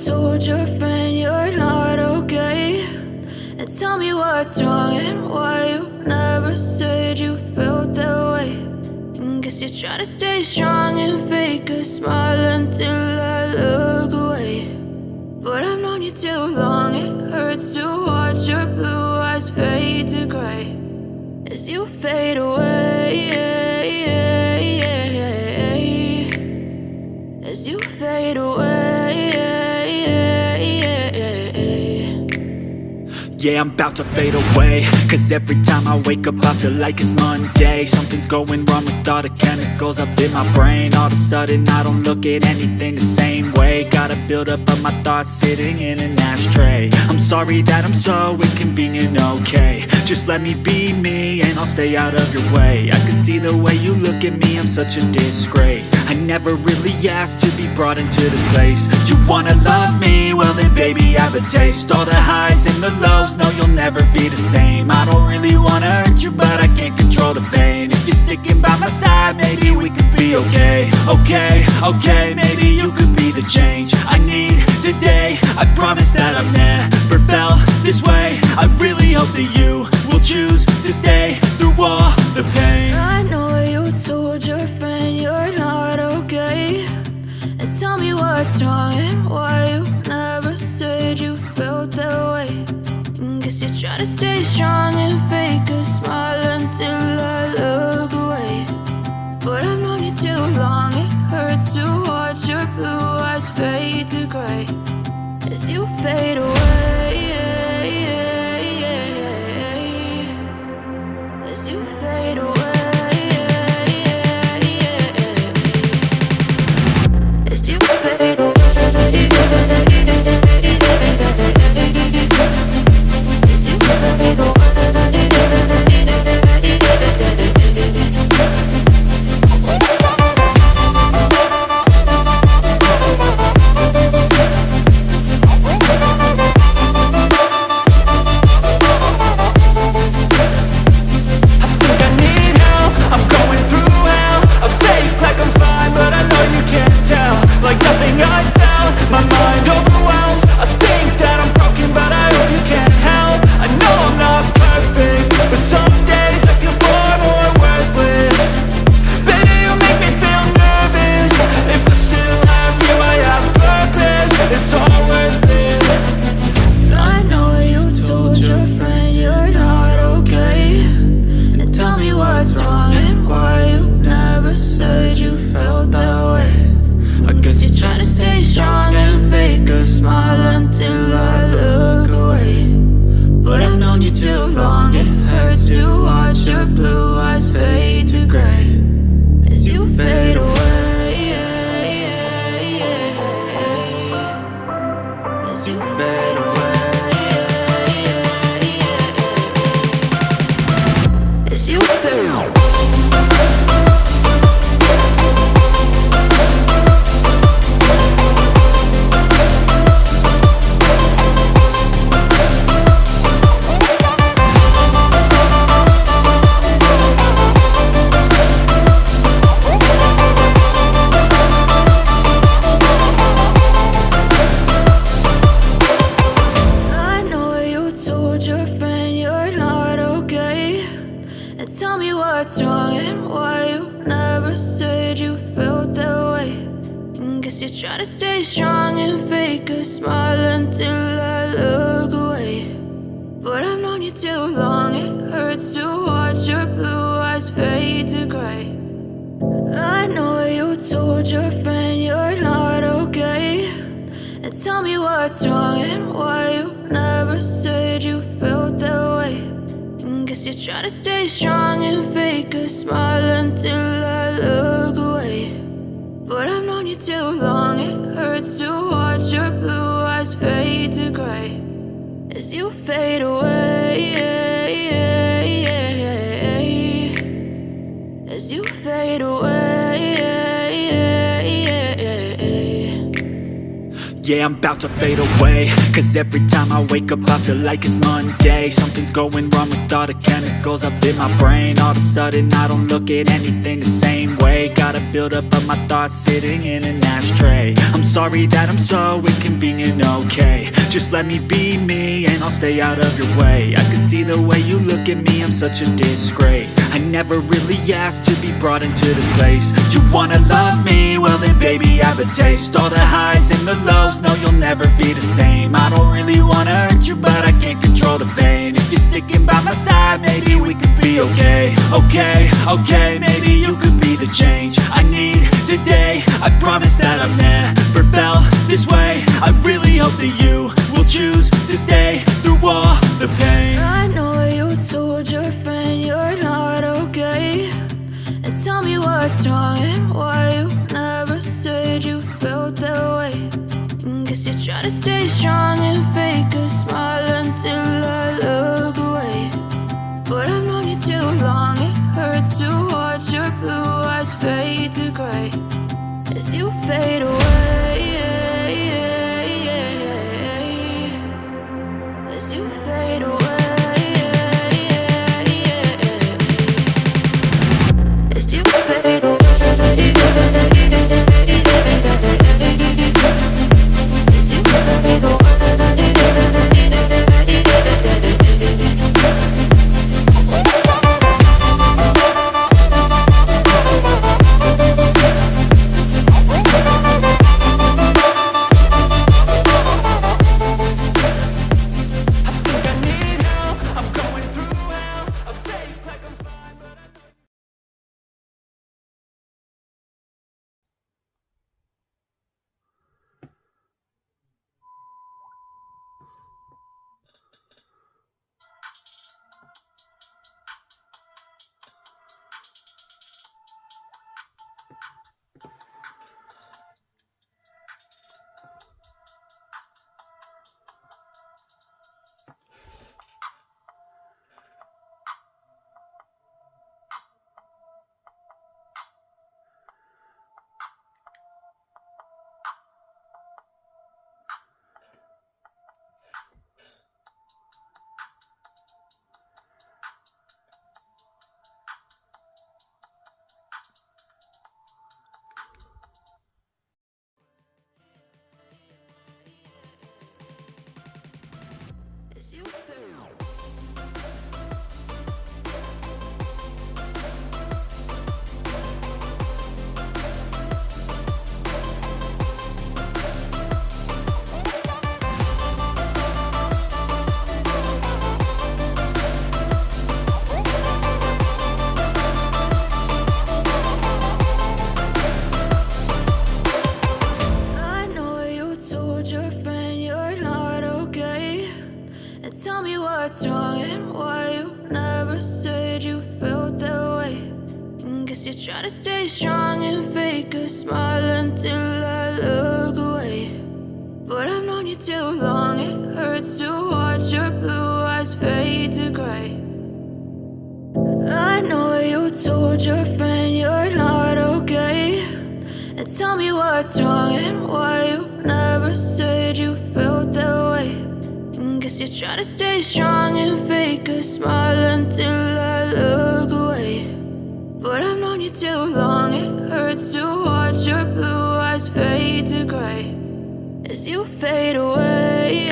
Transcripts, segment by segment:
told your friend you're not okay. And tell me what's wrong and why you never said you felt that way. And guess you're trying to stay strong and fake a smile until I look away. But I've known you too long, it hurts to watch your blue eyes fade to gray as you fade away, as you fade away. Yeah, I'm about to fade away, cause every time I wake up I feel like it's Monday. Something's going wrong with all the chemicals up in my brain. All of a sudden I don't look at anything the same way. Got a buildup of my thoughts sitting in an ashtray. I'm sorry that I'm so inconvenient, okay. Just let me be me and I'll stay out of your way. I can see the way you look at me, I'm such a disgrace. I never really asked to be brought into this place. You wanna love me? Well then baby I have a taste. All the highs and the lows, no, you'll never be the same. I don't really wanna hurt you, but I can't control the pain. If you're sticking by my side, maybe we could be okay. Okay, maybe you could be the change I need today. I promise that I've never felt this way. I really hope that you will choose to stay through all the pain. I know you told your friend you're not okay. And tell me what's wrong and why you never said you felt that way. Guess you're trying to stay strong and fake a smile until I look away. But I've known you too long, it hurts to watch your blue eyes fade to gray as you fade away, as you fade away, as you fade away. Yeah, I'm about to fade away, cause every time I wake up I feel like it's Monday. Something's going wrong with all the chemicals up in my brain. All of a sudden I don't look at anything the same way. Gotta build up of my thoughts sitting in an ashtray. I'm sorry that I'm so inconvenient, okay. Just let me be me and I'll stay out of your way. I can see the way you look at me, I'm such a disgrace. I never really asked to be brought into this place. You wanna love me? Well then baby I have a taste. All the highs and the lows, no you'll never be the same. I don't really wanna hurt you but I can't control the pain. If you're sticking by my side maybe we could be okay. Okay, maybe you could be the change I need today. I promise that I've never felt this way. I really hope that you will choose to stay through all the pain. I know you told your friend you're not okay, and tell me what's wrong and why you never said you felt that way. And guess you're trying to stay strong and fake a smile until I look away. But I've known you too long, it hurts to watch your blue eyes fade to gray as you fade away. As you fade away. As you fade away. As you fade away. As you fade away. I know you told your friend you're not okay, and tell me what's wrong and why you never said you felt that way. And guess you're trying to stay strong and fake a smile until I look away. But I've known you too long, it hurts to watch your blue eyes fade to gray. I know you told your friend you're not okay, and tell me what's wrong and why you never said you felt that way. And guess you're trying to stay strong and fake a smile until I look away. But I've known you too long, it hurts to watch your blue eyes fade to gray as you fade away.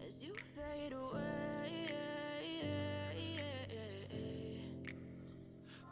As you fade away.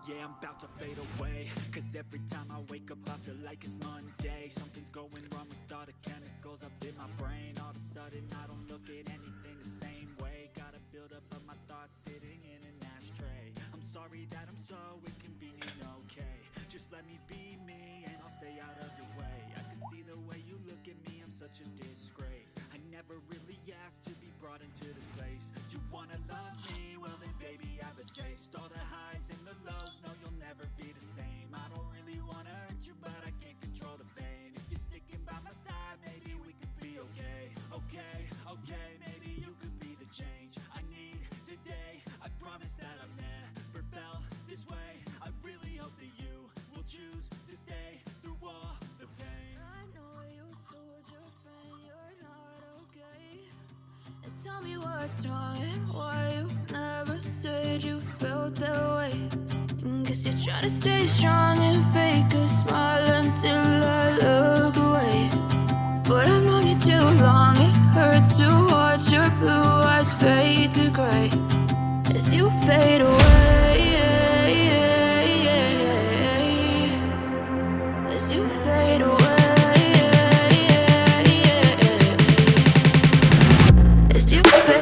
Yeah, I'm about to fade away, cause every time I wake up I feel like it's Monday. Something's going wrong with all the chemicals up in my brain. All of a sudden I don't look at anything the same way. Gotta build up of my thoughts sitting in an ashtray. I'm sorry that I'm so inconvenient, okay. Just let me be me and I'll stay out of your way. I can see the way you look at me, I'm such a disgrace. I never really asked to be brought into this place. You wanna love me? Well then baby I have a taste. All the highs and the lows, no you'll never be the same. I don't really wanna hurt you but I can't control the pain. If you're sticking by my side maybe we could be okay. Okay, maybe you could be the change I need today. I promise that I've never felt this way. I really hope that you will choose to stay through all Tell me what's wrong and why you never said you felt that way. Guess you're trying to stay strong and fake a smile until I look away. But I've known you too long, it hurts to watch your blue eyes fade to gray as you fade away. As you fade away. As you fade